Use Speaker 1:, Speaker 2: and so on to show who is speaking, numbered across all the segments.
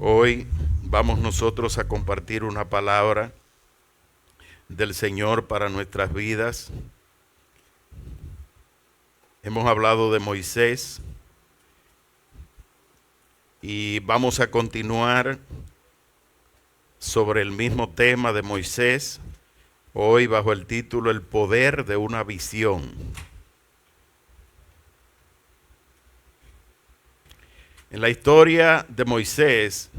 Speaker 1: Hoy vamos nosotros a compartir una palabra del Señor para nuestras vidas. Hemos hablado de Moisés y vamos a continuar sobre el mismo tema de Moisés, hoy bajo el título El poder de una visión. En la historia de Moisés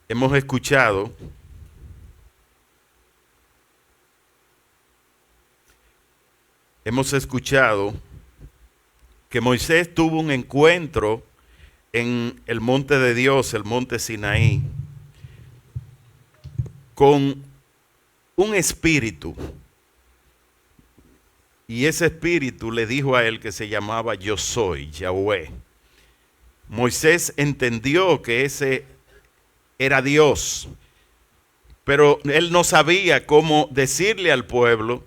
Speaker 1: hemos escuchado que Moisés tuvo un encuentro en el monte de Dios, el monte Sinaí, con un espíritu. Y ese espíritu le dijo a él que se llamaba Yo Soy, Yahweh. Moisés entendió que ese era Dios, pero él no sabía cómo decirle al pueblo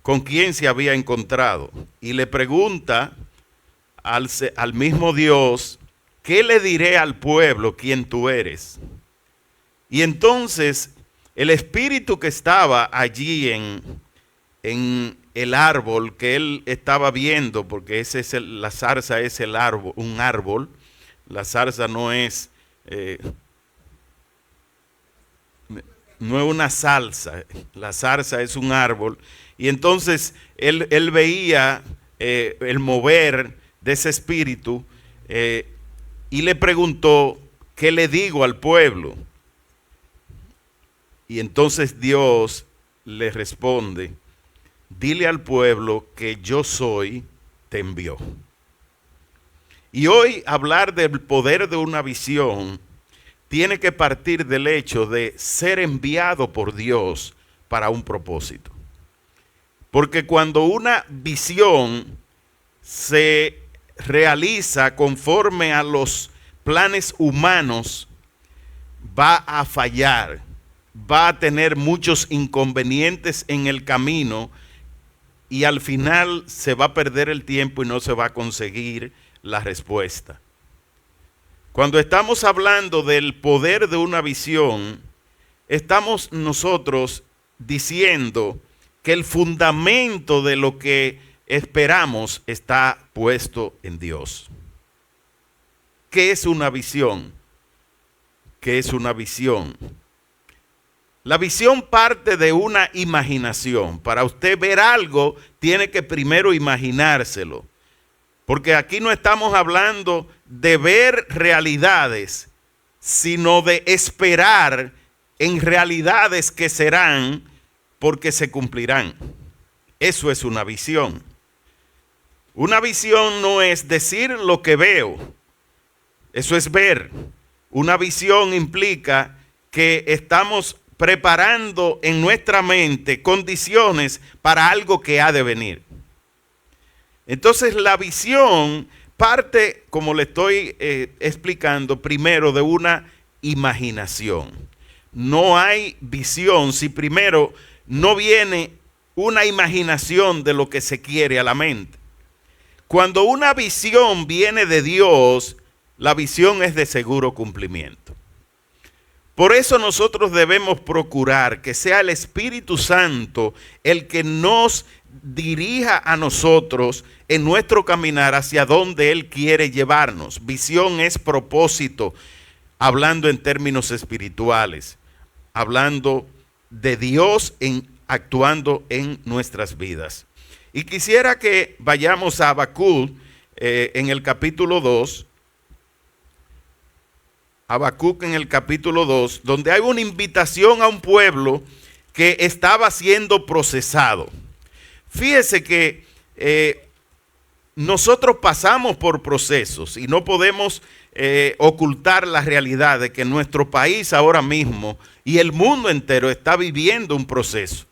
Speaker 1: con quién se había encontrado. Y le pregunta al mismo Dios, ¿qué le diré al pueblo quién tú eres? Y entonces el espíritu que estaba allí en el árbol que él estaba viendo, porque la zarza es el árbol, un árbol. La zarza no es una salsa, la zarza es un árbol. Y entonces él veía el mover de ese espíritu y le preguntó, ¿qué le digo al pueblo? Y entonces Dios le responde, dile al pueblo que Yo Soy te envió. Y hoy hablar del poder de una visión tiene que partir del hecho de ser enviado por Dios para un propósito. Porque cuando una visión se realiza conforme a los planes humanos, va a fallar, va a tener muchos inconvenientes en el camino y al final se va a perder el tiempo y no se va a conseguir la respuesta. Cuando estamos hablando del poder de una visión, estamos nosotros diciendo que el fundamento de lo que esperamos está puesto en Dios. ¿Qué es una visión? ¿Qué es una visión? La visión parte de una imaginación. Para usted ver algo, tiene que primero imaginárselo. Porque aquí no estamos hablando de ver realidades, sino de esperar en realidades que serán porque se cumplirán. Eso es una visión. Una visión no es decir lo que veo. Eso es ver. Una visión implica que estamos preparando en nuestra mente condiciones para algo que ha de venir. Entonces la visión parte, como le estoy explicando, primero de una imaginación. No hay visión si primero no viene una imaginación de lo que se quiere a la mente. Cuando una visión viene de Dios, la visión es de seguro cumplimiento. Por eso nosotros debemos procurar que sea el Espíritu Santo el que nos dirija a nosotros en nuestro caminar hacia donde Él quiere llevarnos. Visión es propósito, hablando en términos espirituales, hablando de Dios actuando en nuestras vidas. Y quisiera que vayamos a Habacuc en el capítulo 2. Habacuc en el capítulo 2, donde hay una invitación a un pueblo que estaba siendo procesado. Fíjese que nosotros pasamos por procesos y no podemos ocultar la realidad de que nuestro país ahora mismo y el mundo entero está viviendo un proceso.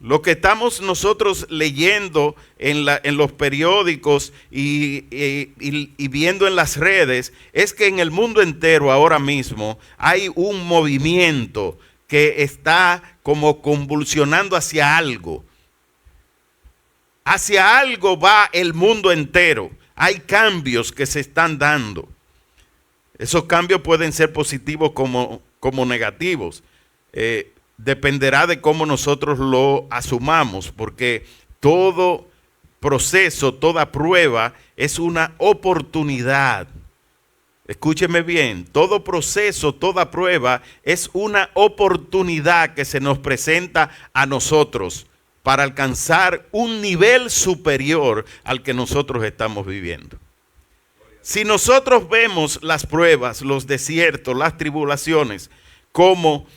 Speaker 1: Lo que estamos nosotros leyendo en los periódicos y viendo en las redes es que en el mundo entero ahora mismo hay un movimiento que está como convulsionando hacia algo. Hacia algo va el mundo entero. Hay cambios que se están dando. Esos cambios pueden ser positivos como negativos. Dependerá de cómo nosotros lo asumamos, porque todo proceso, toda prueba es una oportunidad. Escúcheme bien, todo proceso, toda prueba es una oportunidad que se nos presenta a nosotros para alcanzar un nivel superior al que nosotros estamos viviendo. Si nosotros vemos las pruebas, los desiertos, las tribulaciones como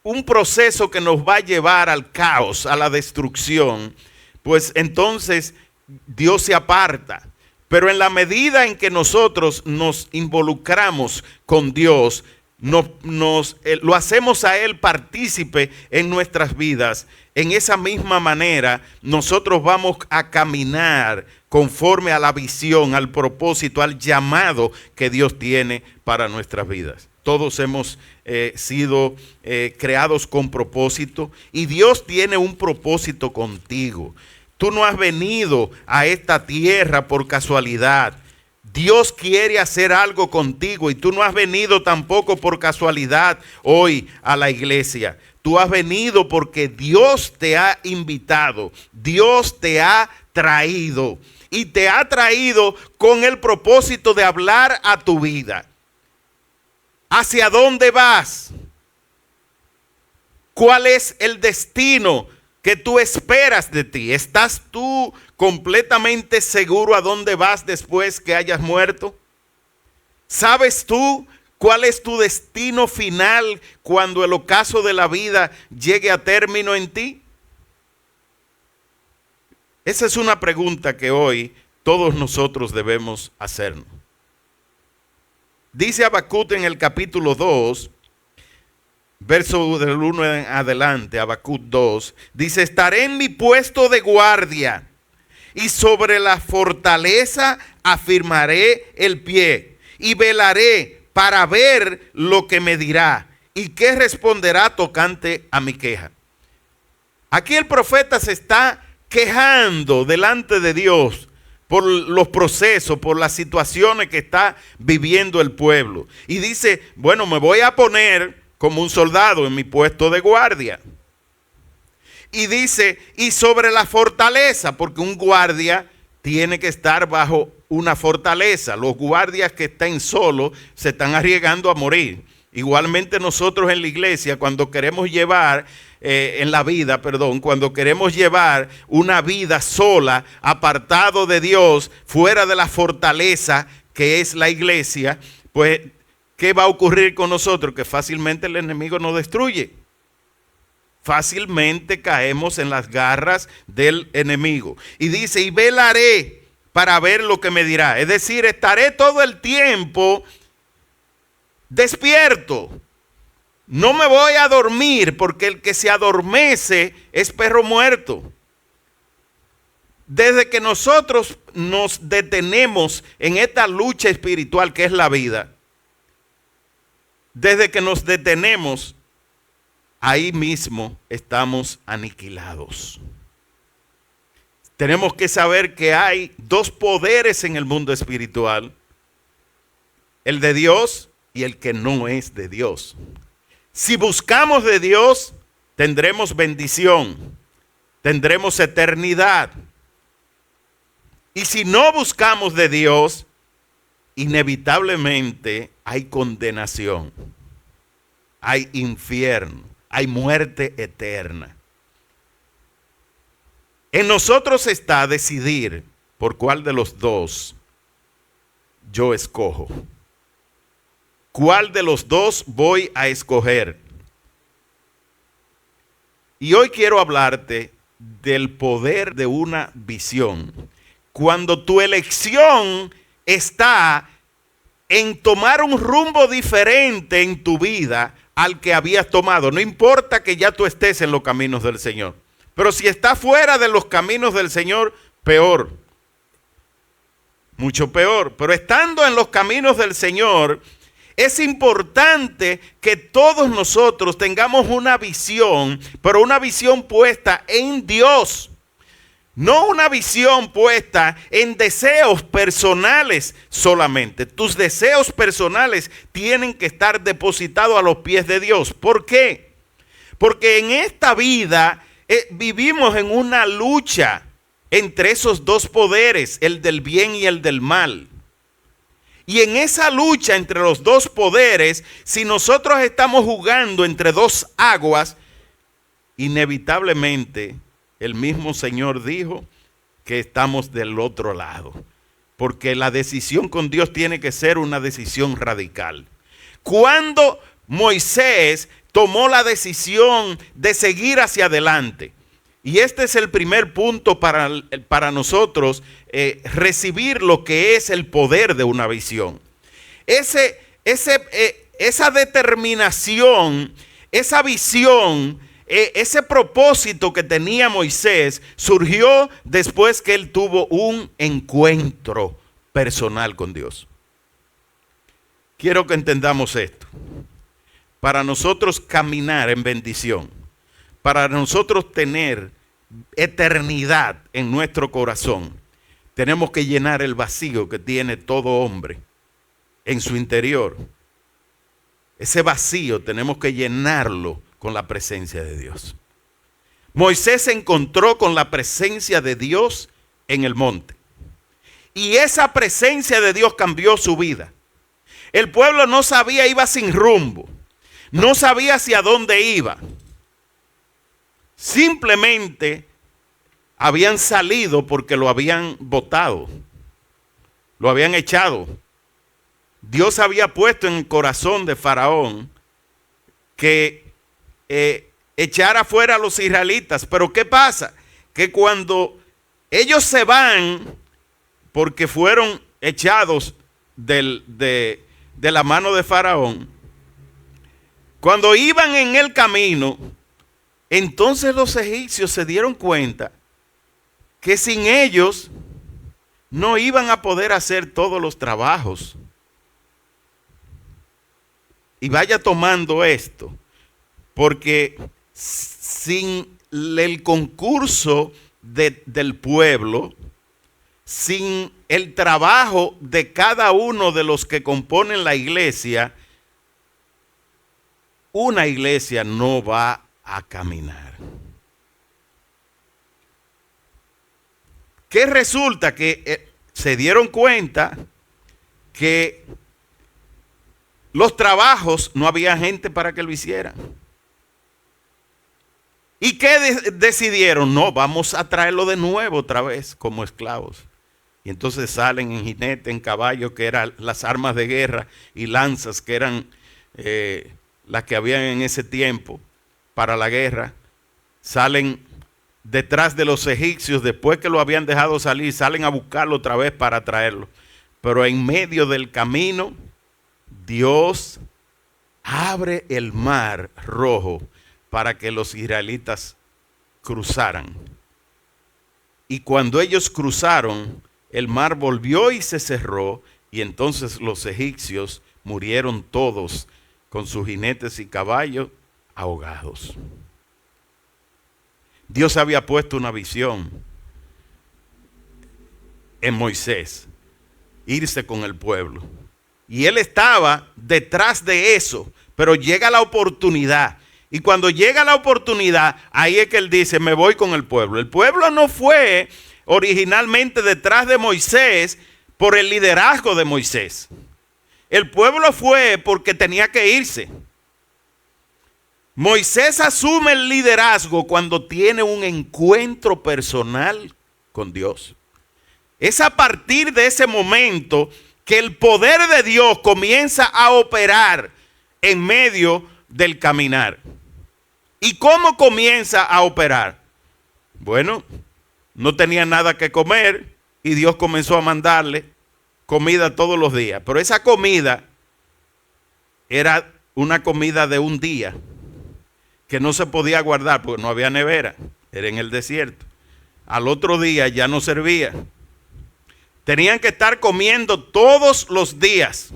Speaker 1: un proceso que nos va a llevar al caos, a la destrucción, pues entonces Dios se aparta. Pero en la medida en que nosotros nos involucramos con Dios, lo hacemos a Él partícipe en nuestras vidas, en esa misma manera nosotros vamos a caminar conforme a la visión, al propósito, al llamado que Dios tiene para nuestras vidas. Todos hemos sido creados con propósito y Dios tiene un propósito contigo. Tú no has venido a esta tierra por casualidad. Dios quiere hacer algo contigo y tú no has venido tampoco por casualidad hoy a la iglesia. Tú has venido porque Dios te ha invitado, Dios te ha traído y te ha traído con el propósito de hablar a tu vida. ¿Hacia dónde vas? ¿Cuál es el destino que tú esperas de ti? ¿Estás tú completamente seguro a dónde vas después que hayas muerto? ¿Sabes tú cuál es tu destino final cuando el ocaso de la vida llegue a término en ti? Esa es una pregunta que hoy todos nosotros debemos hacernos. Dice Habacuc en el capítulo 2, verso del 1 en adelante, Habacuc 2, dice: estaré en mi puesto de guardia y sobre la fortaleza afirmaré el pie y velaré para ver lo que me dirá y qué responderá tocante a mi queja. Aquí el profeta se está quejando delante de Dios por los procesos, por las situaciones que está viviendo el pueblo. Y dice, bueno, me voy a poner como un soldado en mi puesto de guardia. Y dice, y sobre la fortaleza, porque un guardia tiene que estar bajo una fortaleza. Los guardias que estén solos se están arriesgando a morir. Igualmente nosotros en la iglesia, cuando queremos llevar cuando queremos llevar una vida sola, apartado de Dios, fuera de la fortaleza que es la iglesia, pues ¿qué va a ocurrir con nosotros? Que fácilmente el enemigo nos destruye. Fácilmente caemos en las garras del enemigo. Y dice, y velaré para ver lo que me dirá. Es decir, estaré todo el tiempo despierto. No me voy a dormir, porque el que se adormece es perro muerto. Desde que nosotros nos detenemos en esta lucha espiritual que es la vida, desde que nos detenemos, ahí mismo estamos aniquilados. Tenemos que saber que hay dos poderes en el mundo espiritual: el de Dios y el que no es de Dios. Si buscamos de Dios, tendremos bendición, tendremos eternidad. Y si no buscamos de Dios, inevitablemente hay condenación, hay infierno, hay muerte eterna. En nosotros está decidir por cuál de los dos yo escojo. ¿Cuál de los dos voy a escoger? Y hoy quiero hablarte del poder de una visión. Cuando tu elección está en tomar un rumbo diferente en tu vida al que habías tomado. No importa que ya tú estés en los caminos del Señor. Pero si estás fuera de los caminos del Señor, peor. Mucho peor. Pero estando en los caminos del Señor, es importante que todos nosotros tengamos una visión, pero una visión puesta en Dios. No una visión puesta en deseos personales solamente. Tus deseos personales tienen que estar depositados a los pies de Dios. ¿Por qué? Porque en esta vida vivimos en una lucha entre esos dos poderes, el del bien y el del mal. Y en esa lucha entre los dos poderes, si nosotros estamos jugando entre dos aguas, inevitablemente el mismo Señor dijo que estamos del otro lado. Porque la decisión con Dios tiene que ser una decisión radical. Cuando Moisés tomó la decisión de seguir hacia adelante, y este es el primer punto para nosotros, recibir lo que es el poder de una visión. Esa determinación, esa visión, ese propósito que tenía Moisés surgió después que él tuvo un encuentro personal con Dios. Quiero que entendamos esto. Para nosotros caminar en bendición, para nosotros tener eternidad en nuestro corazón, tenemos que llenar el vacío que tiene todo hombre en su interior. Ese vacío tenemos que llenarlo con la presencia de Dios. Moisés se encontró con la presencia de Dios en el monte. Y esa presencia de Dios cambió su vida. El pueblo no sabía, iba sin rumbo. No sabía hacia dónde iba. Simplemente habían salido porque lo habían botado. Lo habían echado. Dios había puesto en el corazón de Faraón que echara fuera a los israelitas. Pero ¿qué pasa? Que cuando ellos se van, porque fueron echados de la mano de Faraón, cuando iban en el camino, entonces los egipcios se dieron cuenta que sin ellos no iban a poder hacer todos los trabajos. Y vaya tomando esto, porque sin el concurso del pueblo, sin el trabajo de cada uno de los que componen la iglesia, una iglesia no va a caminar. ¿Qué resulta? Que se dieron cuenta que los trabajos no había gente para que lo hicieran. ¿Y qué decidieron? No, vamos a traerlo de nuevo otra vez como esclavos. Y entonces salen en jinete, en caballo, que eran las armas de guerra, y lanzas, que eran las que habían en ese tiempo para la guerra. Salen detrás de los egipcios, después que lo habían dejado salir, salen a buscarlo otra vez para traerlo. Pero en medio del camino, Dios abre el mar rojo para que los israelitas cruzaran. Y cuando ellos cruzaron, el mar volvió y se cerró, y entonces los egipcios murieron todos con sus jinetes y caballos ahogados. Dios había puesto una visión en Moisés, irse con el pueblo. Y él estaba detrás de eso, pero llega la oportunidad. Y cuando llega la oportunidad, ahí es que él dice, me voy con el pueblo. El pueblo no fue originalmente detrás de Moisés por el liderazgo de Moisés. El pueblo fue porque tenía que irse. Moisés asume el liderazgo cuando tiene un encuentro personal con Dios. Es a partir de ese momento que el poder de Dios comienza a operar en medio del caminar. ¿Y cómo comienza a operar? Bueno, no tenía nada que comer y Dios comenzó a mandarle comida todos los días. Pero esa comida era una comida de un día que no se podía guardar porque no había nevera, era en el desierto. Al otro día ya no servía. Tenían que estar comiendo todos los días,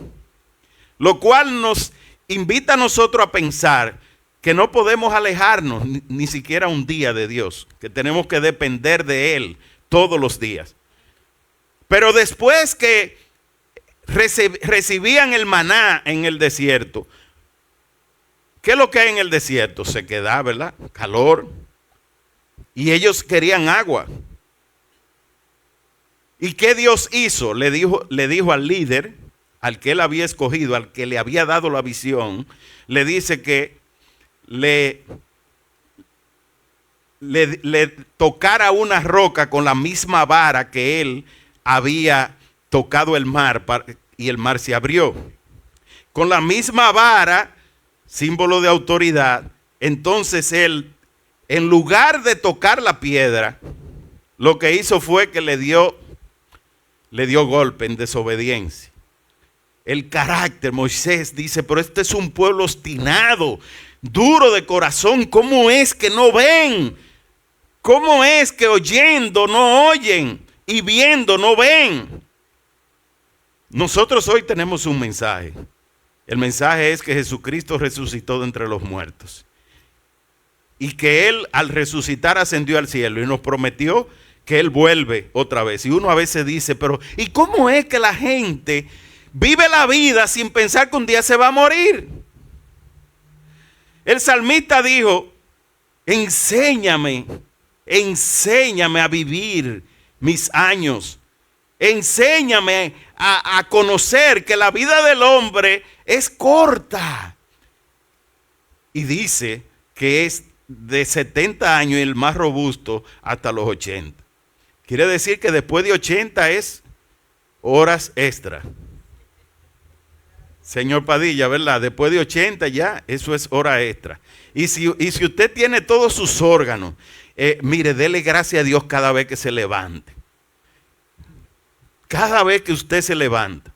Speaker 1: lo cual nos invita a nosotros a pensar que no podemos alejarnos ni siquiera un día de Dios, que tenemos que depender de Él todos los días. Pero después que recibían el maná en el desierto, ¿qué es lo que hay en el desierto? Sequedad, ¿verdad? Calor. Y ellos querían agua. ¿Y qué Dios hizo? Le dijo al líder, al que él había escogido, al que le había dado la visión, le dice que le tocara una roca con la misma vara que él había tocado el mar, y el mar se abrió. Con la misma vara, símbolo de autoridad, entonces él, en lugar de tocar la piedra, lo que hizo fue que le dio golpe en desobediencia. El carácter, Moisés dice, pero este es un pueblo obstinado, duro de corazón. ¿Cómo es que no ven? ¿Cómo es que oyendo no oyen y viendo no ven? Nosotros hoy tenemos un mensaje. El mensaje es que Jesucristo resucitó de entre los muertos. Y que Él al resucitar ascendió al cielo y nos prometió que Él vuelve otra vez. Y uno a veces dice, pero ¿y cómo es que la gente vive la vida sin pensar que un día se va a morir? El salmista dijo, enséñame a vivir mis años. Enséñame a conocer que la vida del hombre es corta. Y dice que es de 70 años y el más robusto hasta los 80. Quiere decir que después de 80 es horas extra. Señor Padilla, ¿verdad? Después de 80 ya, eso es hora extra. Y si usted tiene todos sus órganos, mire, dele gracias a Dios cada vez que se levante. Cada vez que usted se levanta,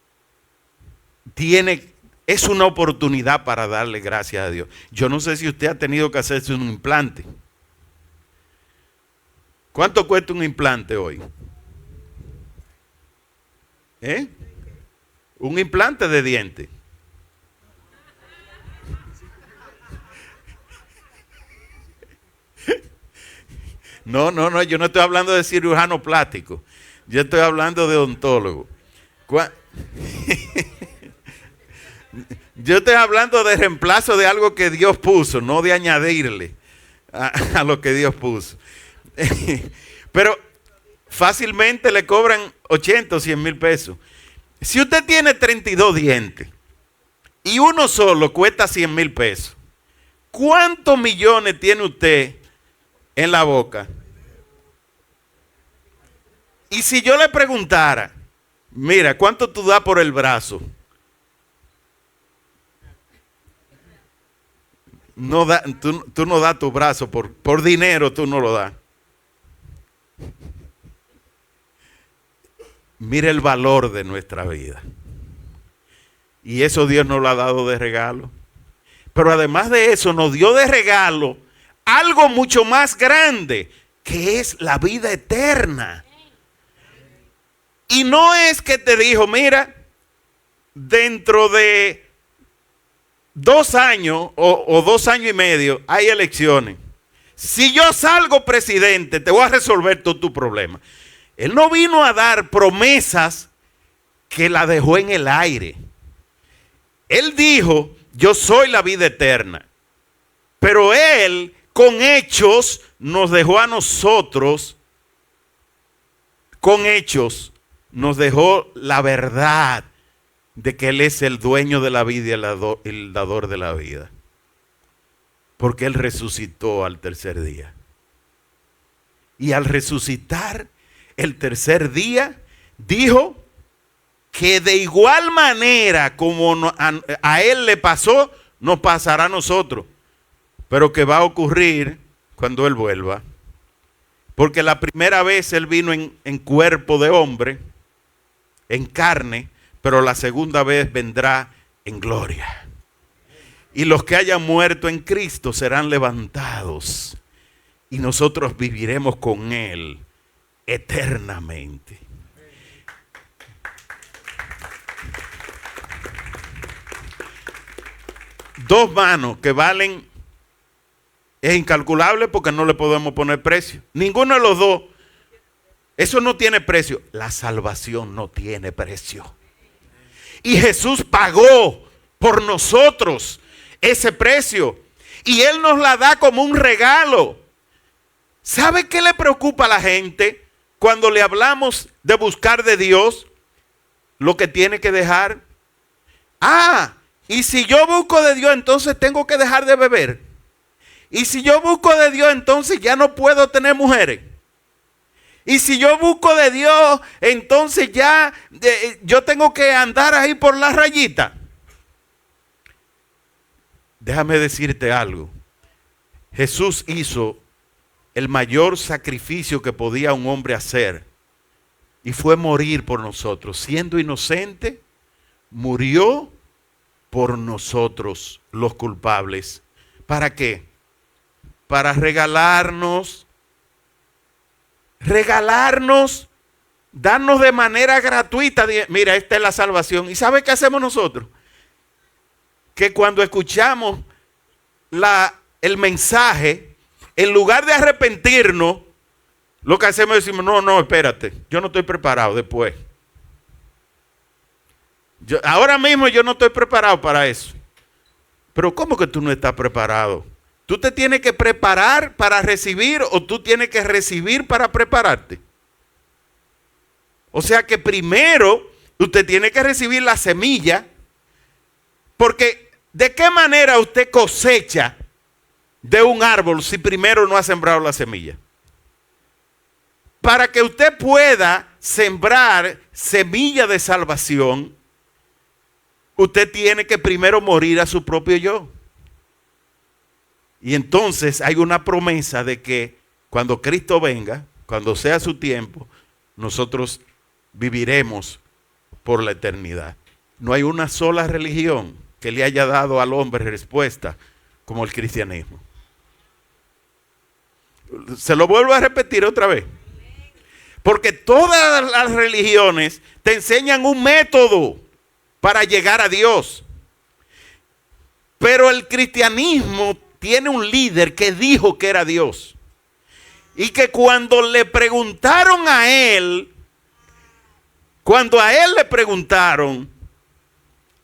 Speaker 1: es una oportunidad para darle gracias a Dios. Yo no sé si usted ha tenido que hacerse un implante. ¿Cuánto cuesta un implante hoy? Un implante de diente. No, yo no estoy hablando de cirujano plástico. Yo estoy hablando de odontólogo. Yo estoy hablando de reemplazo de algo que Dios puso, no de añadirle a lo que Dios puso. Pero fácilmente le cobran 80 o 100 mil pesos. Si usted tiene 32 dientes y uno solo cuesta 100 mil pesos, ¿cuántos millones tiene usted en la boca? Y si yo le preguntara, mira, ¿cuánto tú das por el brazo? No da, tú no das tu brazo por dinero, tú no lo das. Mira el valor de nuestra vida. Y eso Dios nos lo ha dado de regalo. Pero además de eso, nos dio de regalo algo mucho más grande, que es la vida eterna. Y no es que te dijo, mira, dentro de 2 años o 2 años y medio hay elecciones. Si yo salgo presidente, te voy a resolver todo tu problema. Él no vino a dar promesas que la dejó en el aire. Él dijo, yo soy la vida eterna. Pero Él, con hechos, nos dejó a nosotros, con hechos, nos dejó la verdad de que Él es el dueño de la vida y el dador de la vida. Porque Él resucitó al tercer día. Y al resucitar el tercer día, dijo que de igual manera como a Él le pasó, nos pasará a nosotros. Pero que va a ocurrir cuando Él vuelva. Porque la primera vez Él vino en cuerpo de hombre, en carne, pero la segunda vez vendrá en gloria. Y los que hayan muerto en Cristo serán levantados. Y nosotros viviremos con Él eternamente. Dos manos que valen, es incalculable porque no le podemos poner precio. Ninguno de los dos Eso no tiene precio. La salvación no tiene precio. Y Jesús pagó por nosotros ese precio. Y Él nos la da como un regalo. ¿Sabe qué le preocupa a la gente cuando le hablamos de buscar de Dios lo que tiene que dejar? Y si yo busco de Dios, entonces tengo que dejar de beber. Y si yo busco de Dios, entonces ya no puedo tener mujeres. Y si yo busco de Dios, entonces ya yo tengo que andar ahí por la rayita. Déjame decirte algo. Jesús hizo el mayor sacrificio que podía un hombre hacer. Y fue morir por nosotros. Siendo inocente, murió por nosotros, los culpables. ¿Para qué? Para regalarnos, darnos de manera gratuita. Mira, esta es la salvación. ¿Y sabe qué hacemos nosotros? Que cuando escuchamos el mensaje, en lugar de arrepentirnos, lo que hacemos es decimos, no, espérate, yo no estoy preparado después. Ahora mismo yo no estoy preparado para eso. Pero ¿cómo que tú no estás preparado? ¿Tú te tienes que preparar para recibir o tú tienes que recibir para prepararte? O sea que primero usted tiene que recibir la semilla, porque ¿de qué manera usted cosecha de un árbol si primero no ha sembrado la semilla? Para que usted pueda sembrar semilla de salvación, usted tiene que primero morir a su propio yo. Y entonces hay una promesa de que cuando Cristo venga, cuando sea su tiempo, nosotros viviremos por la eternidad. No hay una sola religión que le haya dado al hombre respuesta como el cristianismo. Se lo vuelvo a repetir otra vez. Porque todas las religiones te enseñan un método para llegar a Dios. Pero el cristianismo tiene un líder que dijo que era Dios. Y que cuando le preguntaron a él, le preguntaron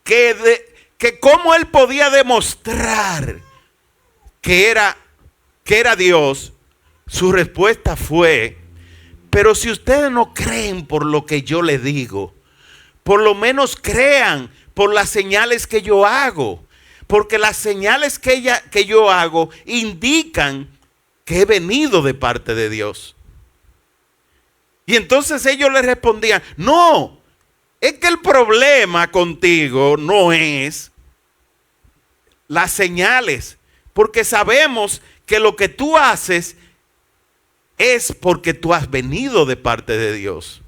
Speaker 1: que cómo él podía demostrar que era Dios, su respuesta fue: pero si ustedes no creen por lo que yo les digo, por lo menos crean por las señales que yo hago. Porque las señales que yo hago indican que he venido de parte de Dios. Y entonces ellos le respondían: no, es que el problema contigo no es las señales. Porque sabemos que lo que tú haces es porque tú has venido de parte de Dios.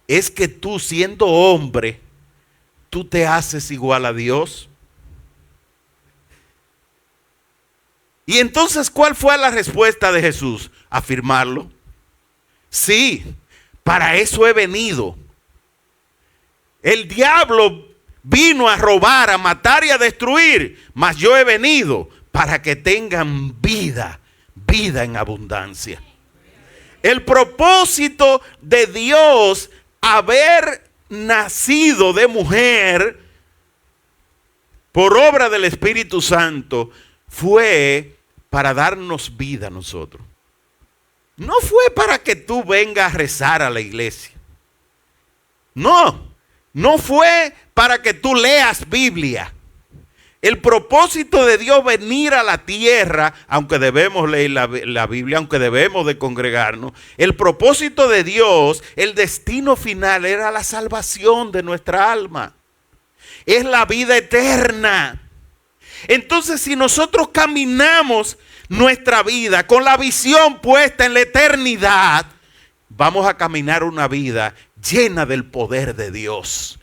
Speaker 1: Es que tú, siendo hombre, tú te haces igual a Dios. Y entonces, ¿cuál fue la respuesta de Jesús? Afirmarlo. Sí, para eso he venido. El diablo vino a robar, a matar y a destruir, mas yo he venido para que tengan vida en abundancia. El propósito de Dios haber nacido de mujer por obra del Espíritu Santo fue para darnos vida a nosotros. No fue para que tú vengas a rezar a la iglesia. No fue para que tú leas Biblia. El propósito de Dios venir a la tierra, aunque debemos leer la Biblia, aunque debemos de congregarnos, el propósito de Dios, el destino final era la salvación de nuestra alma. Es la vida eterna. Entonces, si nosotros caminamos nuestra vida con la visión puesta en la eternidad, vamos a caminar una vida llena del poder de Dios.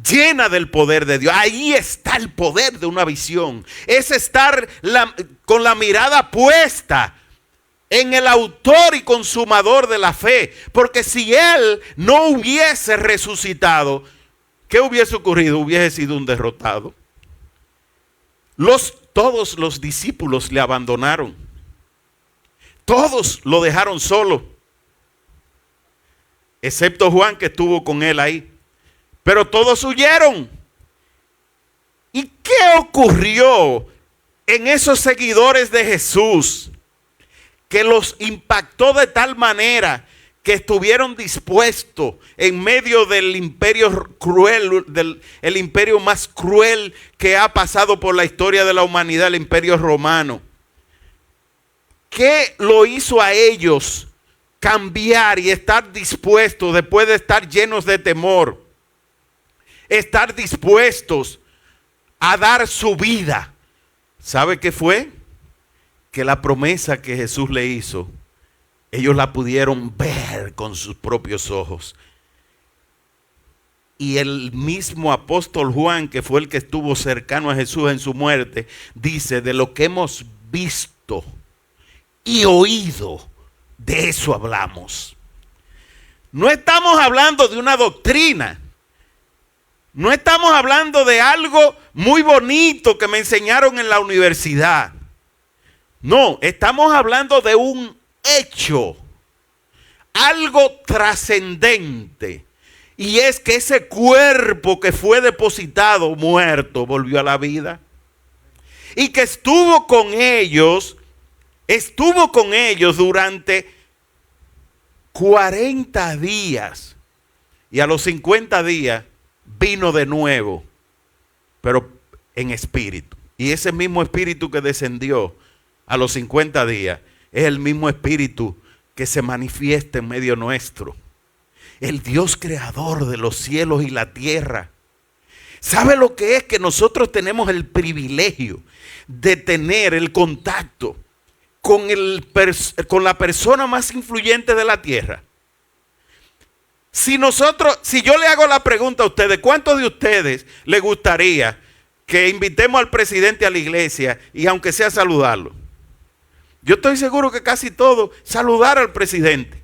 Speaker 1: Llena del poder de Dios. Ahí está el poder de una visión. Es estar con la mirada puesta en el autor y consumador de la fe. Porque si Él no hubiese resucitado, ¿qué hubiese ocurrido? Hubiese sido un derrotado. Todos los discípulos le abandonaron. Todos lo dejaron solo. excepto Juan que estuvo con él ahí. Pero todos huyeron. ¿Y qué ocurrió en esos seguidores de Jesús que los impactó de tal manera que estuvieron dispuestos en medio del imperio cruel, el imperio más cruel que ha pasado por la historia de la humanidad, el imperio romano? ¿Qué lo hizo a ellos cambiar y estar dispuestos, después de estar llenos de temor, estar dispuestos a dar su vida? ¿Sabe qué fue? Que la promesa que Jesús le hizo, ellos la pudieron ver con sus propios ojos. Y el mismo apóstol Juan, que fue el que estuvo cercano a Jesús en su muerte, dice: de lo que hemos visto y oído, de eso hablamos. No estamos hablando de una doctrina. No estamos hablando de algo muy bonito que me enseñaron en la universidad. No, estamos hablando de un hecho, algo trascendente. Y es que ese cuerpo que fue depositado muerto volvió a la vida. Y que estuvo con ellos durante 40 días. Y a los 50 días vino de nuevo, pero en espíritu. Y ese mismo espíritu que descendió a los 50 días es el mismo espíritu que se manifiesta en medio nuestro. El Dios creador de los cielos y la tierra. ¿Sabe lo que es? Que nosotros tenemos el privilegio de tener el contacto con la persona más influyente de la tierra. Si yo le hago la pregunta a ustedes, ¿cuántos de ustedes les gustaría que invitemos al presidente a la iglesia y aunque sea saludarlo? Yo estoy seguro que casi todos saludar al presidente.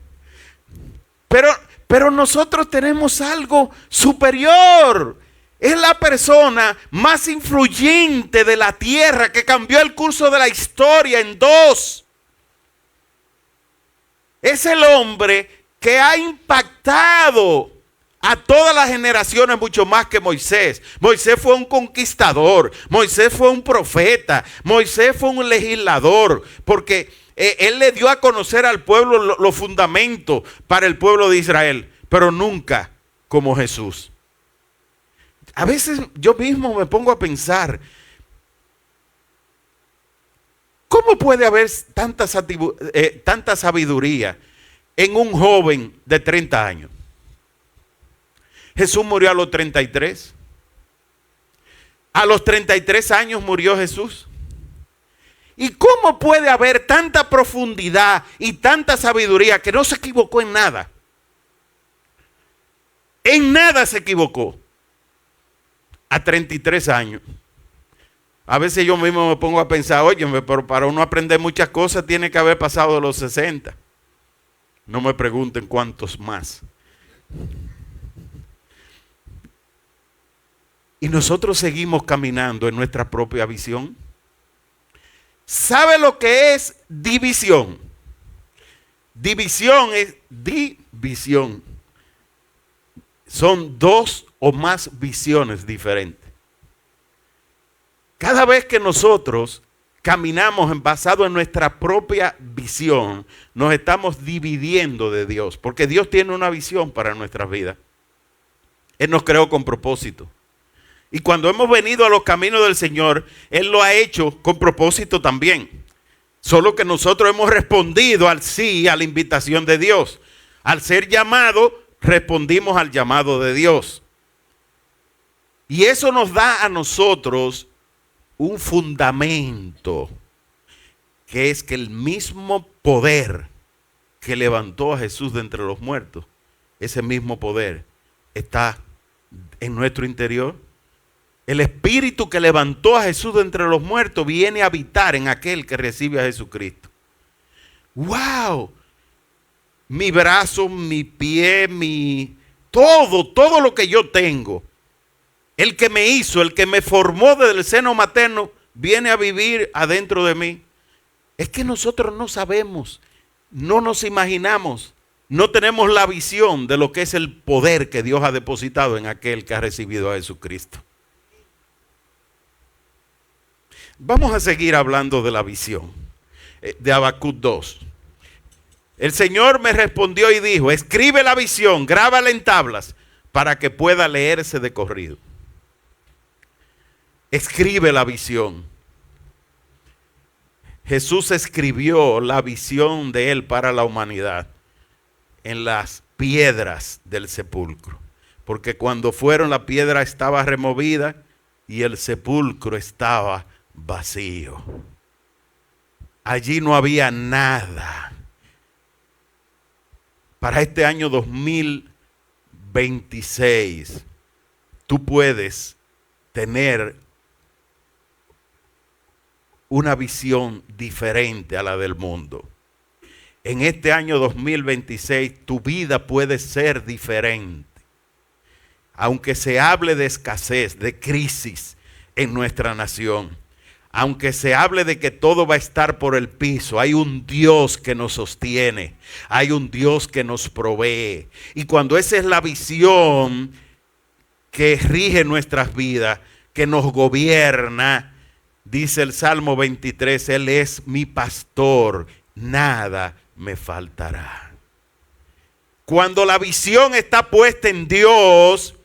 Speaker 1: Pero nosotros tenemos algo superior. Es la persona más influyente de la tierra que cambió el curso de la historia en dos. Es el hombre que ha impactado a todas las generaciones mucho más que Moisés. Moisés fue un conquistador, Moisés fue un profeta, Moisés fue un legislador, porque él le dio a conocer al pueblo los fundamentos para el pueblo de Israel, pero nunca como Jesús. A veces yo mismo me pongo a pensar, ¿cómo puede haber tanta sabiduría en un joven de 30 años? Jesús murió a los 33. A los 33 años murió Jesús. ¿Y cómo puede haber tanta profundidad y tanta sabiduría que no se equivocó en nada? En nada se equivocó. A 33 años. A veces yo mismo me pongo a pensar, oye, pero para uno aprender muchas cosas tiene que haber pasado de los 60. No me pregunten cuántos más. Y nosotros seguimos caminando en nuestra propia visión. ¿Sabe lo que es división? División es división. Son dos o más visiones diferentes. Cada vez que nosotros caminamos basado en nuestra propia visión, nos estamos dividiendo de Dios, porque Dios tiene una visión para nuestras vidas. Él nos creó con propósito. Y cuando hemos venido a los caminos del Señor, Él lo ha hecho con propósito también. Solo que nosotros hemos respondido al sí, a la invitación de Dios. Al ser llamado, respondimos al llamado de Dios. Y eso nos da a nosotros un fundamento, que es que el mismo poder que levantó a Jesús de entre los muertos, ese mismo poder está en nuestro interior. El espíritu que levantó a Jesús de entre los muertos viene a habitar en aquel que recibe a Jesucristo. ¡Wow! Mi brazo, mi pie, todo lo que yo tengo. El que me hizo, el que me formó desde el seno materno, viene a vivir adentro de mí. Es que nosotros no sabemos, no nos imaginamos no tenemos la visión de lo que es el poder que Dios ha depositado en aquel que ha recibido a Jesucristo. Vamos a seguir hablando de la visión de Habacuc 2. El Señor me respondió y dijo: escribe la visión, grábala en tablas para que pueda leerse de corrido. Escribe la visión. Jesús escribió la visión de Él para la humanidad en las piedras del sepulcro. Porque cuando fueron, la piedra estaba removida y el sepulcro estaba vacío. Allí no había nada. Para este año 2026, tú puedes tener una visión diferente a la del mundo. En este año 2026 tu vida puede ser diferente. Aunque se hable de escasez, de crisis en nuestra nación, aunque se hable de que todo va a estar por el piso, hay un Dios que nos sostiene, hay un Dios que nos provee. Y cuando esa es la visión que rige nuestras vidas, que nos gobierna, dice el Salmo 23, Él es mi pastor, nada me faltará. Cuando la visión está puesta en Dios,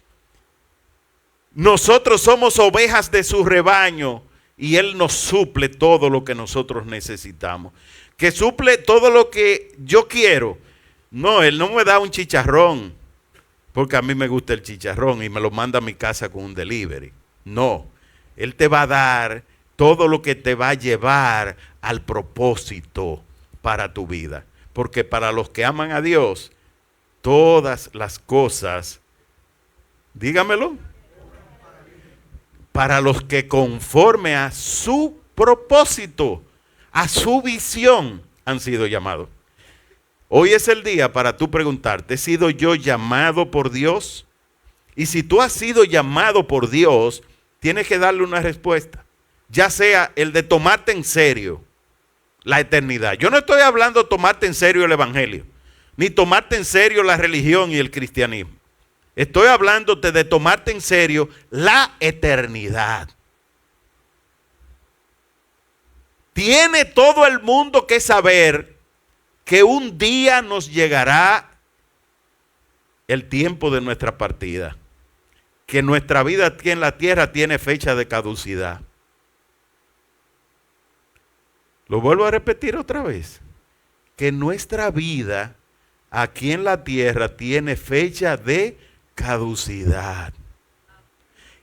Speaker 1: nosotros somos ovejas de su rebaño y Él nos suple todo lo que nosotros necesitamos. Que suple todo lo que yo quiero. No, Él no me da un chicharrón, porque a mí me gusta el chicharrón y me lo manda a mi casa con un delivery. No, Él te va a dar todo lo que te va a llevar al propósito para tu vida. Porque para los que aman a Dios, todas las cosas, dígamelo, para los que conforme a su propósito, a su visión, han sido llamados. Hoy es el día para tú preguntarte, ¿he sido yo llamado por Dios? Y si tú has sido llamado por Dios, tienes que darle una respuesta. Ya sea el de tomarte en serio la eternidad. Yo no estoy hablando de tomarte en serio el evangelio, ni tomarte en serio la religión y el cristianismo. Estoy hablándote de tomarte en serio la eternidad. Tiene todo el mundo que saber que un día nos llegará el tiempo de nuestra partida. Que nuestra vida aquí en la tierra tiene fecha de caducidad. Lo vuelvo a repetir otra vez. Que nuestra vida aquí en la tierra tiene fecha de caducidad.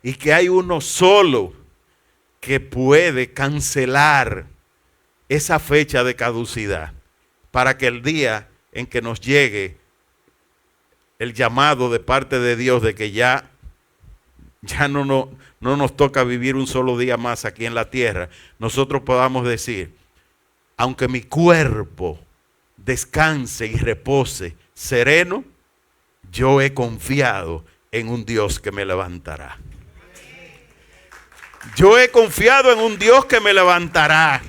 Speaker 1: Y que hay uno solo que puede cancelar esa fecha de caducidad para que el día en que nos llegue el llamado de parte de Dios de que ya no nos toca vivir un solo día más aquí en la tierra, nosotros podamos decir, aunque mi cuerpo descanse y repose sereno, yo he confiado en un Dios que me levantará. Yo he confiado en un Dios que me levantará.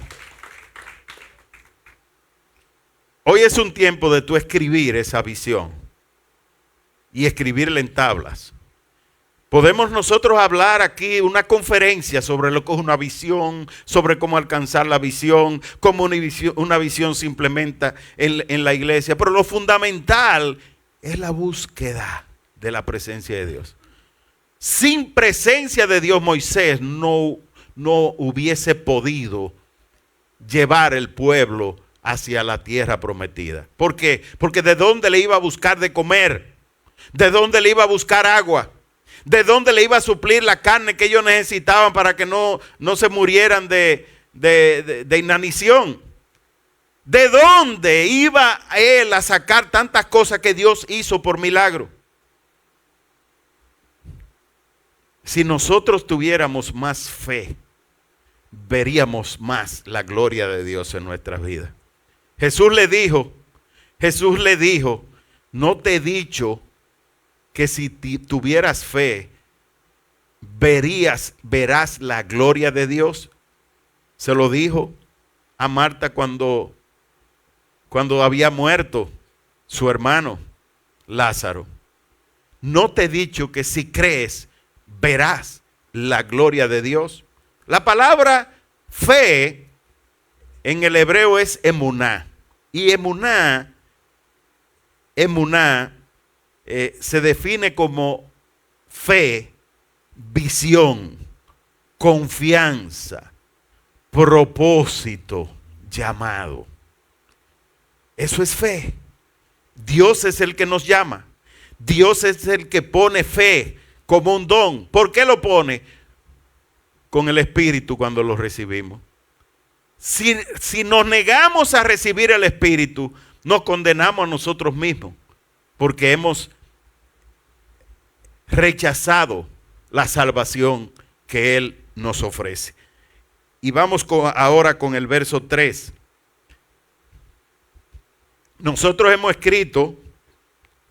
Speaker 1: Hoy es un tiempo de tú escribir esa visión y escribirla en tablas. Podemos nosotros hablar aquí una conferencia sobre lo que es una visión, sobre cómo alcanzar la visión, cómo una visión se implementa en la iglesia. Pero lo fundamental es la búsqueda de la presencia de Dios. Sin presencia de Dios, Moisés no hubiese podido llevar el pueblo hacia la tierra prometida. ¿Por qué? Porque ¿de dónde le iba a buscar de comer? ¿De dónde le iba a buscar agua? ¿De dónde le iba a suplir la carne que ellos necesitaban para que no se murieran de inanición? ¿De dónde iba él a sacar tantas cosas que Dios hizo por milagro? Si nosotros tuviéramos más fe, veríamos más la gloria de Dios en nuestras vidas. Jesús le dijo, no te he dicho que si tuvieras fe, verás la gloria de Dios. Se lo dijo a Marta cuando había muerto su hermano Lázaro, ¿no te he dicho que si crees verás la gloria de Dios? La palabra fe en el hebreo es emuná. Y emuná se define como fe, visión, confianza, propósito, llamado. Eso es fe. Dios es el que nos llama. Dios es el que pone fe como un don. ¿Por qué lo pone? Con el Espíritu cuando lo recibimos. Si nos negamos a recibir el Espíritu, nos condenamos a nosotros mismos, porque hemos rechazado la salvación que Él nos ofrece. Y vamos ahora con el verso 3. Nosotros hemos escrito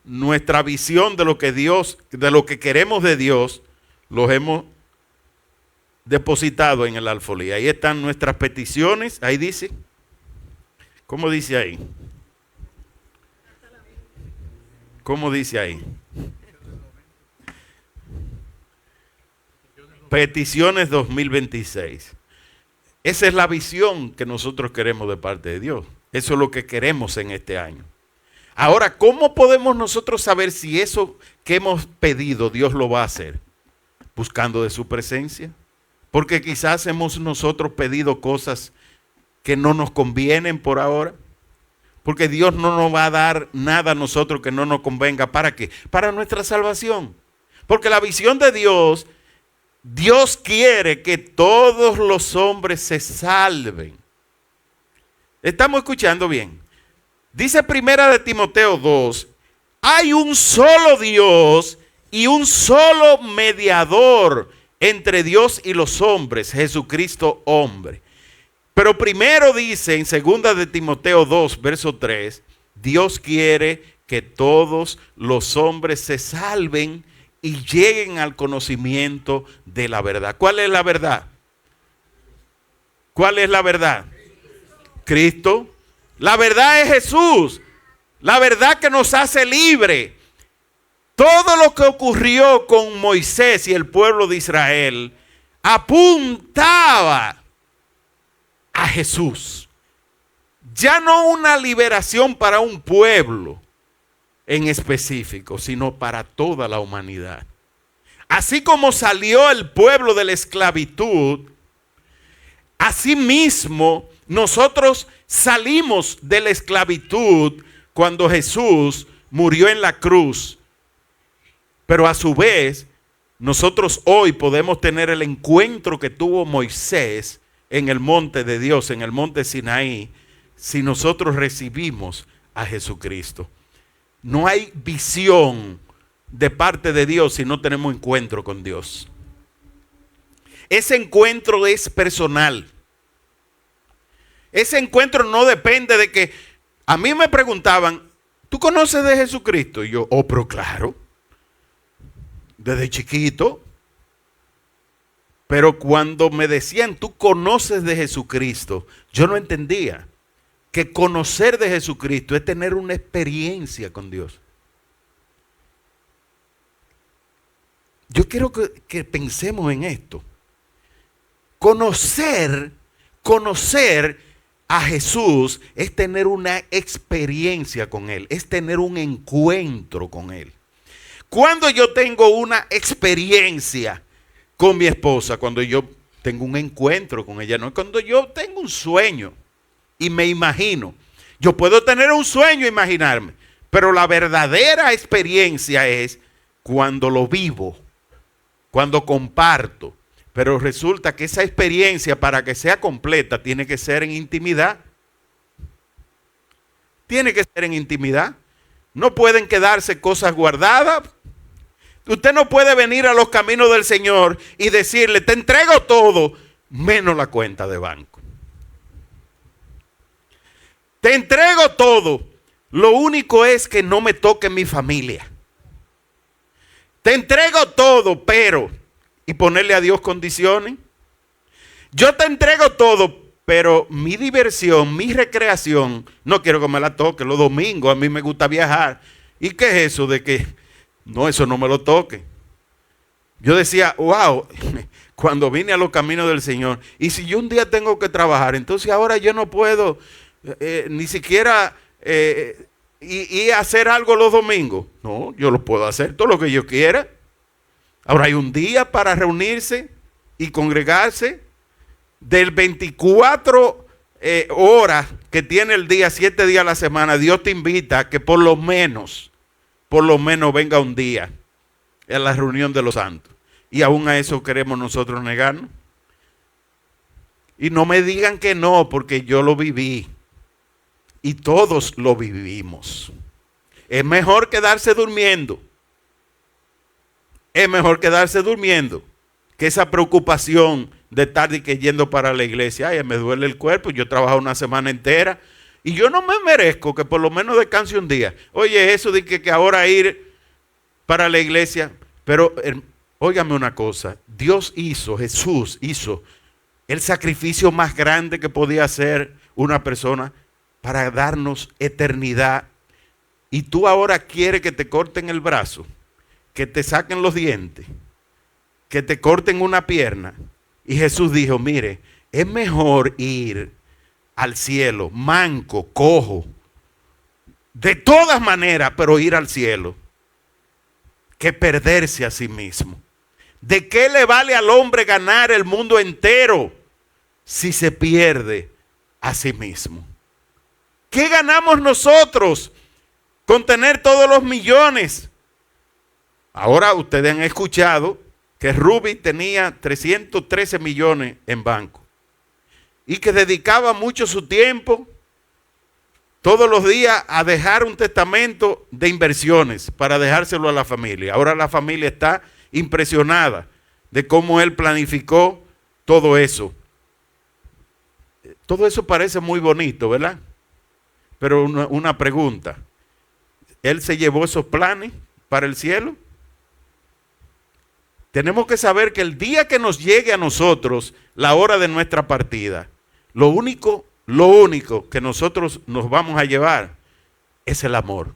Speaker 1: nuestra visión de lo que queremos de Dios, los hemos depositado en el alfolí. Ahí están nuestras peticiones. Ahí dice. ¿Cómo dice ahí? ¿Cómo dice ahí? Peticiones 2026. Esa es la visión que nosotros queremos de parte de Dios. Eso es lo que queremos en este año. Ahora, ¿cómo podemos nosotros saber si eso que hemos pedido Dios lo va a hacer? Buscando de su presencia. Porque quizás hemos nosotros pedido cosas que no nos convienen por ahora. Porque Dios no nos va a dar nada a nosotros que no nos convenga. ¿Para qué? Para nuestra salvación. Porque la visión de Dios, Dios quiere que todos los hombres se salven. ¿Estamos escuchando bien? Dice Primera de Timoteo 2, hay un solo Dios y un solo mediador entre Dios y los hombres, Jesucristo hombre. Pero primero dice en 2 de Timoteo 2, verso 3, Dios quiere que todos los hombres se salven y lleguen al conocimiento de la verdad. ¿Cuál es la verdad? ¿Cuál es la verdad? Cristo. La verdad es Jesús. La verdad que nos hace libre. Todo lo que ocurrió con Moisés y el pueblo de Israel apuntaba a Jesús. Ya no una liberación para un pueblo en específico, sino para toda la humanidad. Así como salió el pueblo de la esclavitud, asimismo nosotros salimos de la esclavitud cuando Jesús murió en la cruz. Pero a su vez, nosotros hoy podemos tener el encuentro que tuvo Moisés en el monte de Dios, en el monte Sinaí, si nosotros recibimos a Jesucristo. No hay visión de parte de Dios si no tenemos encuentro con Dios. Ese encuentro es personal. Ese encuentro no depende de que... A mí me preguntaban, ¿tú conoces de Jesucristo? Y yo, pero claro. Desde chiquito. Pero cuando me decían, ¿tú conoces de Jesucristo? Yo no entendía que conocer de Jesucristo es tener una experiencia con Dios. Yo quiero que pensemos en esto. Conocer a Jesús es tener una experiencia con Él, es tener un encuentro con Él. Cuando yo tengo una experiencia con mi esposa, cuando yo tengo un encuentro con ella, no cuando yo tengo un sueño y me imagino. Yo puedo tener un sueño e imaginarme, pero la verdadera experiencia es cuando lo vivo, cuando comparto. Pero resulta que esa experiencia, para que sea completa, tiene que ser en intimidad. Tiene que ser en intimidad. No pueden quedarse cosas guardadas. Usted no puede venir a los caminos del Señor y decirle, te entrego todo, menos la cuenta de banco. Te entrego todo. Lo único es que no me toque mi familia. Te entrego todo, pero... y ponerle a Dios condiciones. Yo te entrego todo, Pero mi diversión, mi recreación, no quiero que me la toque. Los domingos a mí me gusta viajar. ¿Y qué es eso de que no, eso no me lo toque? Yo decía, wow, cuando vine a los caminos del Señor, y si yo un día tengo que trabajar, entonces ahora yo no puedo ni siquiera y hacer algo los domingos. No, yo lo puedo hacer todo lo que yo quiera. Ahora hay un día para reunirse y congregarse. Del 24 horas que tiene el día, 7 días a la semana, Dios te invita a que por lo menos venga un día a la reunión de los santos. Y aún a eso queremos nosotros negarnos. Y no me digan que no, porque yo lo viví. Y todos lo vivimos. Es mejor quedarse durmiendo. Es mejor quedarse durmiendo que esa preocupación de estar yendo para la iglesia. Ay, me duele el cuerpo, yo trabajo una semana entera y yo no me merezco que por lo menos descanse un día. Oye, eso de que ahora ir para la iglesia, pero óigame una cosa, Jesús hizo el sacrificio más grande que podía hacer una persona para darnos eternidad. Y tú ahora quieres que te corten el brazo, que te saquen los dientes, que te corten una pierna. Y Jesús dijo, mire, es mejor ir al cielo, manco, cojo, de todas maneras, pero ir al cielo, que perderse a sí mismo. ¿De qué le vale al hombre ganar el mundo entero si se pierde a sí mismo? ¿Qué ganamos nosotros con tener todos los millones? Ahora ustedes han escuchado que Ruby tenía 313 millones en banco y que dedicaba mucho su tiempo todos los días a dejar un testamento de inversiones para dejárselo a la familia. Ahora la familia está impresionada de cómo él planificó todo eso. Todo eso parece muy bonito, ¿verdad? Pero una pregunta, ¿él se llevó esos planes para el cielo? Tenemos que saber que el día que nos llegue a nosotros la hora de nuestra partida, lo único que nosotros nos vamos a llevar es el amor.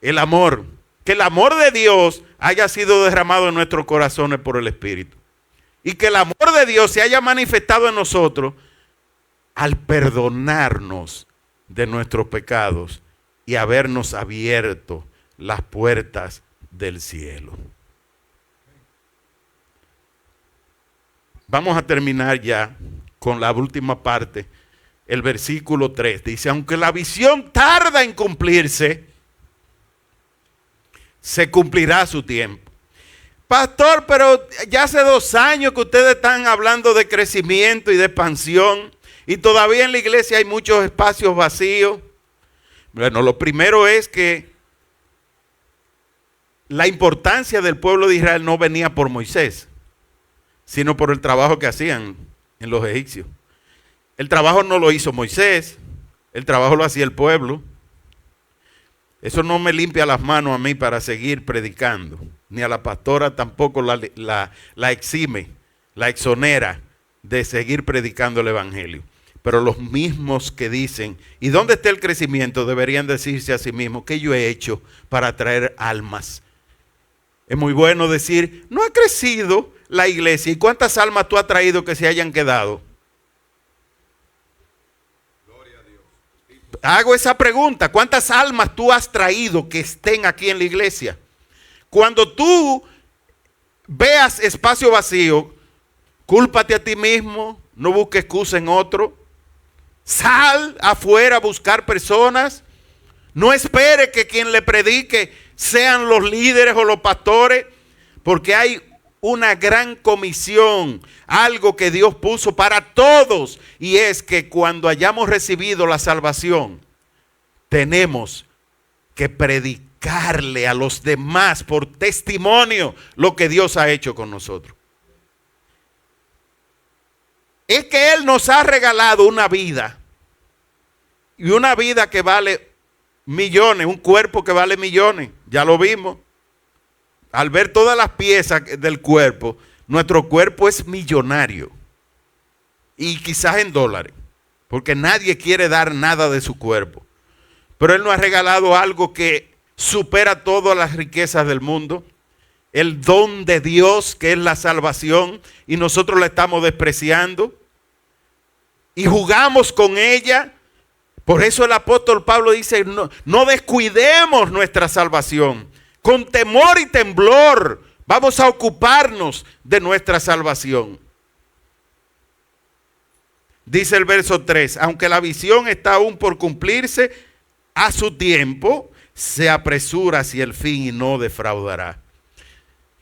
Speaker 1: El amor. Que el amor de Dios haya sido derramado en nuestros corazones por el Espíritu. Y que el amor de Dios se haya manifestado en nosotros al perdonarnos de nuestros pecados y habernos abierto las puertas del cielo. Vamos a terminar ya con la última parte. El versículo 3 dice, aunque la visión tarda en cumplirse, se cumplirá a su tiempo. Pastor, pero ya hace 2 años que ustedes están hablando de crecimiento y de expansión y todavía en la iglesia hay muchos espacios vacíos. Bueno, lo primero es que la importancia del pueblo de Israel no venía por Moisés, sino por el trabajo que hacían en los egipcios. El trabajo no lo hizo Moisés, el trabajo lo hacía el pueblo. Eso no me limpia las manos a mí para seguir predicando, ni a la pastora tampoco la exime, la exonera de seguir predicando el evangelio. Pero los mismos que dicen, ¿y dónde está el crecimiento? Deberían decirse a sí mismos, ¿qué yo he hecho para atraer almas? Es muy bueno decir, no ha crecido la iglesia. ¿Y cuántas almas tú has traído que se hayan quedado? Gloria a Dios. Hago esa pregunta, ¿cuántas almas tú has traído que estén aquí en la iglesia? Cuando tú veas espacio vacío, cúlpate a ti mismo, no busques excusa en otro. Sal afuera a buscar personas. No espere que quien le predique sean los líderes o los pastores, porque hay una gran comisión, algo que Dios puso para todos, y es que cuando hayamos recibido la salvación, tenemos que predicarle a los demás por testimonio lo que Dios ha hecho con nosotros. Es que Él nos ha regalado una vida, y una vida que vale millones, un cuerpo que vale millones, ya lo vimos. Al ver todas las piezas del cuerpo, nuestro cuerpo es millonario. y quizás en dólares, porque nadie quiere dar nada de su cuerpo. Pero Él nos ha regalado algo que supera todas las riquezas del mundo, el don de Dios que es la salvación, y nosotros la estamos despreciando y jugamos con ella. Por eso el apóstol Pablo dice, no descuidemos nuestra salvación. Con temor y temblor vamos a ocuparnos de nuestra salvación. Dice el verso 3, aunque la visión está aún por cumplirse, a su tiempo se apresura hacia el fin y no defraudará.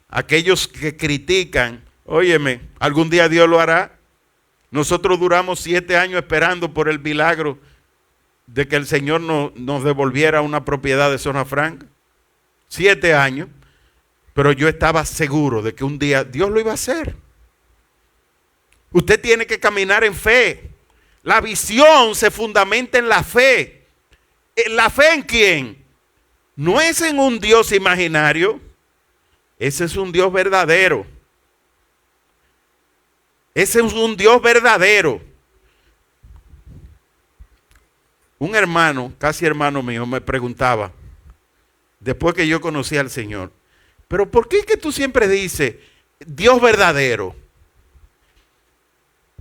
Speaker 1: Aquellos que critican, óyeme, algún día Dios lo hará. Nosotros duramos 7 años esperando por el milagro de que el Señor nos devolviera una propiedad de zona franca. 7 años. Pero yo estaba seguro de que un día Dios lo iba a hacer. Usted tiene que caminar en fe. La visión se fundamenta en la fe. ¿La fe en quién? No es en un Dios imaginario. Ese es un Dios verdadero. Ese es un Dios verdadero. Un hermano, casi hermano mío, me preguntaba, después que yo conocí al Señor, pero ¿por qué es que tú siempre dices Dios verdadero?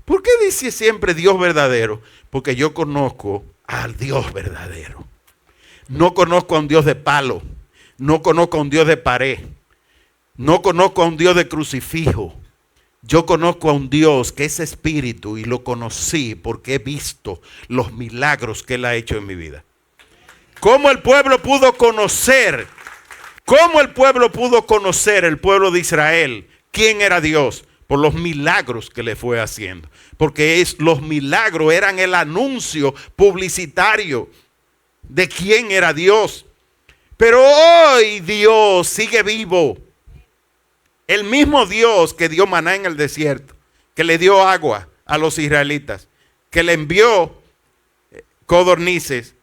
Speaker 1: ¿Por qué dices siempre Dios verdadero? Porque yo conozco al Dios verdadero. No conozco a un Dios de palo. No conozco a un Dios de pared. No conozco a un Dios de crucifijo. Yo conozco a un Dios que es espíritu y lo conocí porque he visto los milagros que Él ha hecho en mi vida. ¿Cómo el pueblo pudo conocer? ¿Cómo el pueblo pudo conocer, el pueblo de Israel, quién era Dios? Por los milagros que le fue haciendo. Porque los milagros eran el anuncio publicitario de quién era Dios. Pero hoy Dios sigue vivo. El mismo Dios que dio maná en el desierto, que le dio agua a los israelitas, que le envió codornices.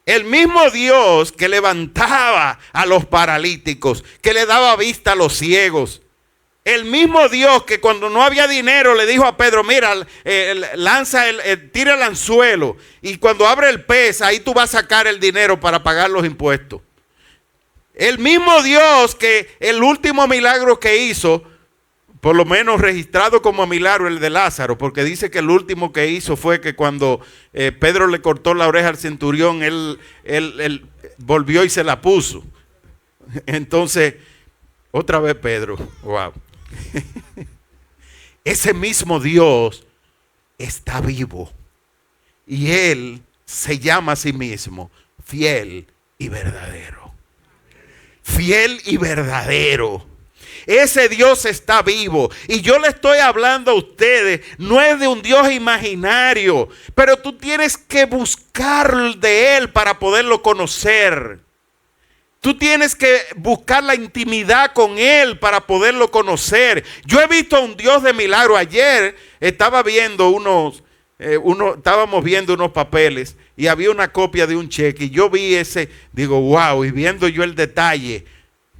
Speaker 1: El mismo Dios que levantaba a los paralíticos, que le daba vista a los ciegos. El mismo Dios que cuando no había dinero le dijo a Pedro, mira, tira el anzuelo y cuando abre el pez, ahí tú vas a sacar el dinero para pagar los impuestos. El mismo Dios que el último milagro que hizo, por lo menos registrado como milagro, el de Lázaro, porque dice que el último que hizo fue que cuando Pedro le cortó la oreja al centurión, él volvió y se la puso. Entonces, otra vez Pedro, wow. Ese mismo Dios está vivo y Él se llama a sí mismo fiel y verdadero. Fiel y verdadero. Ese Dios está vivo. Y yo le estoy hablando a ustedes, no es de un Dios imaginario, pero tú tienes que buscar de Él para poderlo conocer. Tú tienes que buscar la intimidad con Él para poderlo conocer. Yo he visto a un Dios de milagro. Ayer estaba viendo estábamos viendo unos papeles y había una copia de un cheque y yo vi ese, digo, wow, y viendo yo el detalle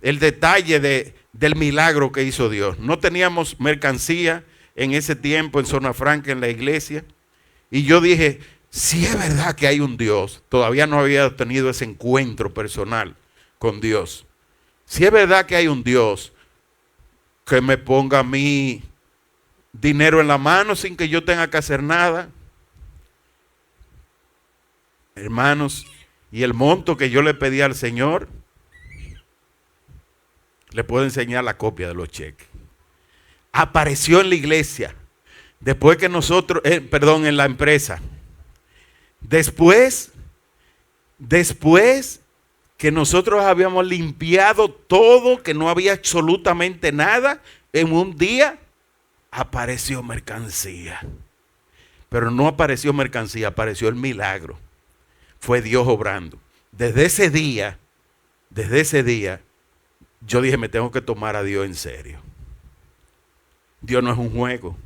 Speaker 1: del milagro que hizo Dios. No teníamos mercancía en ese tiempo en Zona Franca, en la iglesia, y yo dije, si es verdad que hay un Dios, todavía no había tenido ese encuentro personal con Dios. Si es verdad que hay un Dios, que me ponga a mí dinero en la mano sin que yo tenga que hacer nada. Hermanos, y el monto que yo le pedí al Señor, le puedo enseñar la copia de los cheques. Apareció en la iglesia, después que nosotros, en la empresa. Después que nosotros habíamos limpiado todo, que no había absolutamente nada, en un día apareció mercancía. Pero no apareció mercancía, apareció el milagro. Fue Dios obrando. Desde ese día, yo dije, me tengo que tomar a Dios en serio. Dios no es un juego.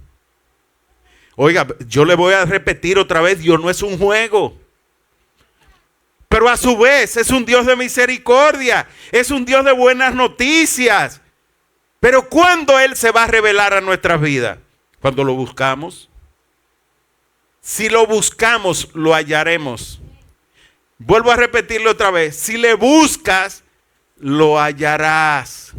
Speaker 1: Oiga, yo le voy a repetir otra vez, Dios no es un juego. Pero a su vez es un Dios de misericordia, es un Dios de buenas noticias. Pero ¿cuándo Él se va a revelar a nuestras vidas? Cuando lo buscamos. Si lo buscamos, lo hallaremos. Vuelvo a repetirlo otra vez. Si le buscas, lo hallarás.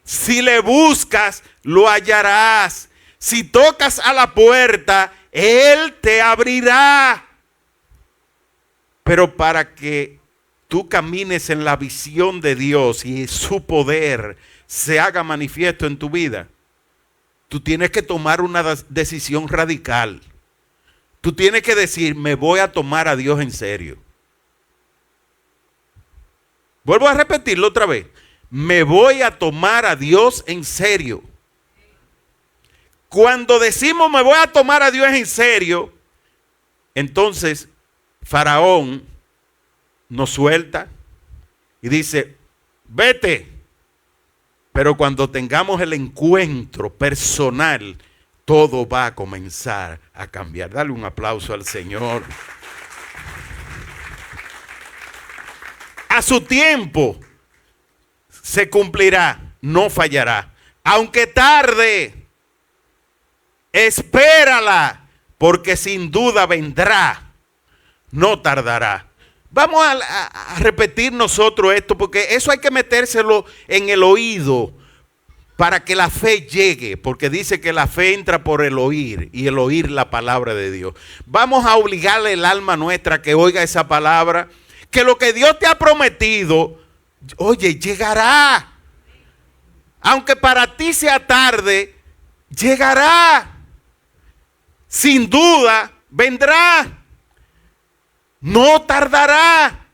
Speaker 1: Si le buscas, lo hallarás. Si tocas a la puerta, Él te abrirá. Pero para que tú camines en la visión de Dios y su poder se haga manifiesto en tu vida, tú tienes que tomar una decisión radical. Tú tienes que decir, me voy a tomar a Dios en serio. Vuelvo a repetirlo otra vez. Me voy a tomar a Dios en serio. Cuando decimos me voy a tomar a Dios en serio, entonces Faraón nos suelta y dice, vete. Pero cuando tengamos el encuentro personal, todo va a comenzar a cambiar. Dale un aplauso al Señor. A su tiempo se cumplirá, no fallará. Aunque tarde, espérala, porque sin duda vendrá, no tardará. Vamos a repetir nosotros esto, porque eso hay que metérselo en el oído para que la fe llegue, porque dice que la fe entra por el oír y el oír la palabra de Dios. Vamos a obligarle el alma nuestra que oiga esa palabra, que lo que Dios te ha prometido, oye, llegará. Aunque para ti sea tarde, llegará. Sin duda, vendrá. No tardará.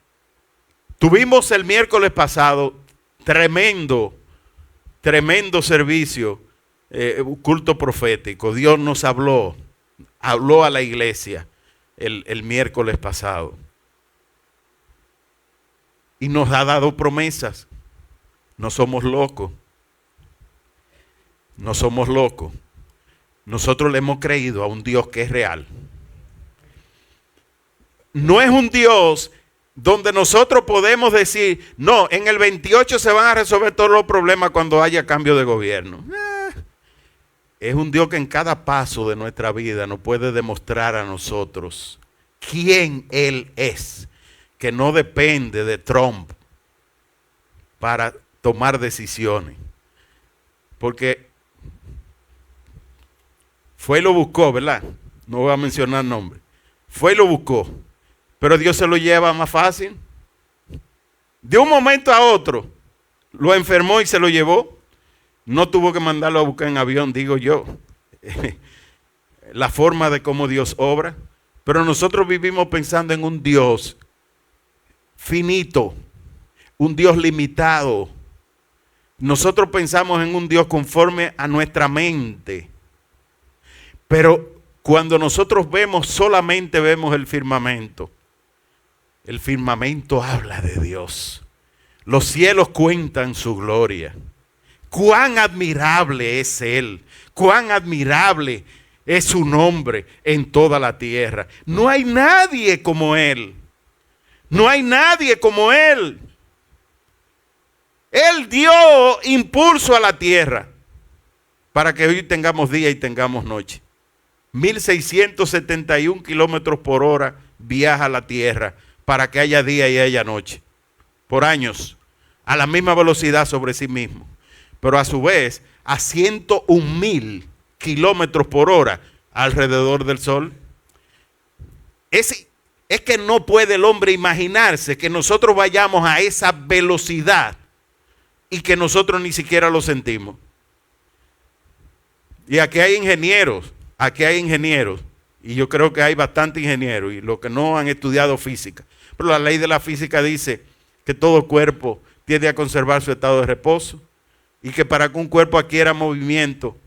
Speaker 1: Tuvimos el miércoles pasado tremendo servicio, culto profético. Dios nos habló a la iglesia el miércoles pasado. Y nos ha dado promesas. No somos locos. No somos locos. Nosotros le hemos creído a un Dios que es real. No es un Dios donde nosotros podemos decir, no, en el 28 se van a resolver todos los problemas cuando haya cambio de gobierno. Es un Dios que en cada paso de nuestra vida nos puede demostrar a nosotros quién Él es, que no depende de Trump para tomar decisiones. Porque fue y lo buscó, ¿verdad? No voy a mencionar nombre. Fue y lo buscó. Pero Dios se lo lleva más fácil. De un momento a otro, lo enfermó y se lo llevó. No tuvo que mandarlo a buscar en avión, digo yo. La forma de cómo Dios obra. Pero nosotros vivimos pensando en un Dios finito, un Dios limitado. Nosotros pensamos en un Dios conforme a nuestra mente. Pero cuando nosotros vemos, solamente vemos el firmamento. El firmamento habla de Dios. Los cielos cuentan su gloria. Cuán admirable es Él. Cuán admirable es su nombre en toda la tierra. No hay nadie como Él. No hay nadie como Él. Él dio impulso a la tierra para que hoy tengamos día y tengamos noche. 1671 kilómetros por hora viaja la tierra para que haya día y haya noche. Por años, a la misma velocidad sobre sí mismo. Pero a su vez, a 101,000 kilómetros por hora alrededor del sol. Es que no puede el hombre imaginarse que nosotros vayamos a esa velocidad y que nosotros ni siquiera lo sentimos. Y aquí hay ingenieros, y yo creo que hay bastantes ingenieros, y los que no han estudiado física. Pero la ley de la física dice que todo cuerpo tiende a conservar su estado de reposo, y que para que un cuerpo adquiera movimiento,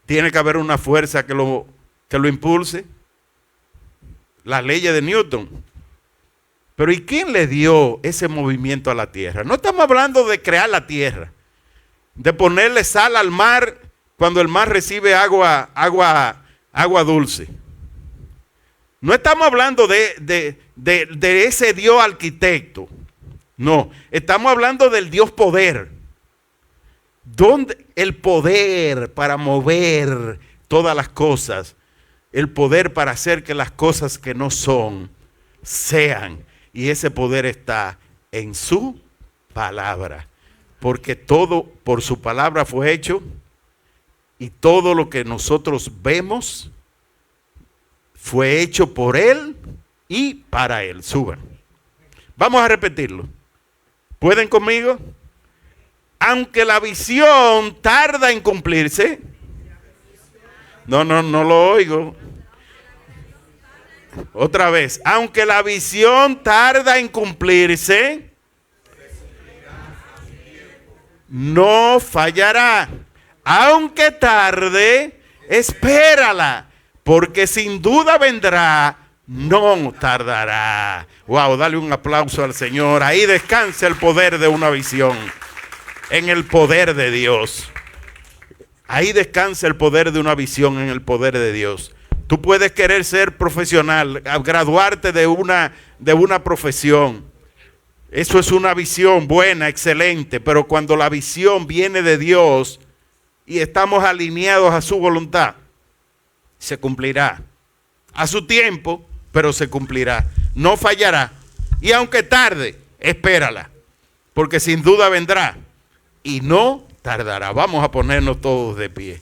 Speaker 1: tiene que haber una fuerza que lo impulse. Las leyes de Newton. Pero ¿y quién le dio ese movimiento a la tierra? No estamos hablando de crear la tierra, de ponerle sal al mar cuando el mar recibe agua dulce. No estamos hablando de ese Dios arquitecto. No, estamos hablando del Dios poder. Donde el poder para mover todas las cosas el poder para hacer que las cosas que no son, sean. Y ese poder está en su palabra. Porque todo por su palabra fue hecho. Y todo lo que nosotros vemos fue hecho por Él y para Él. Suban. Vamos a repetirlo. ¿Pueden conmigo? Aunque la visión tarda en cumplirse. No lo oigo. Otra vez. Aunque la visión tarda en cumplirse, no fallará. Aunque tarde, espérala, porque sin duda vendrá, no tardará. Wow, dale un aplauso al Señor. Ahí descansa el poder de una visión, en el poder de Dios. Ahí descansa el poder de una visión, en el poder de Dios. Tú puedes querer ser profesional, graduarte de una profesión. Eso es una visión buena, excelente, pero cuando la visión viene de Dios y estamos alineados a su voluntad, se cumplirá. A su tiempo, pero se cumplirá. No fallará. Y aunque tarde, espérala, porque sin duda vendrá y no tardará. Vamos a ponernos todos de pie.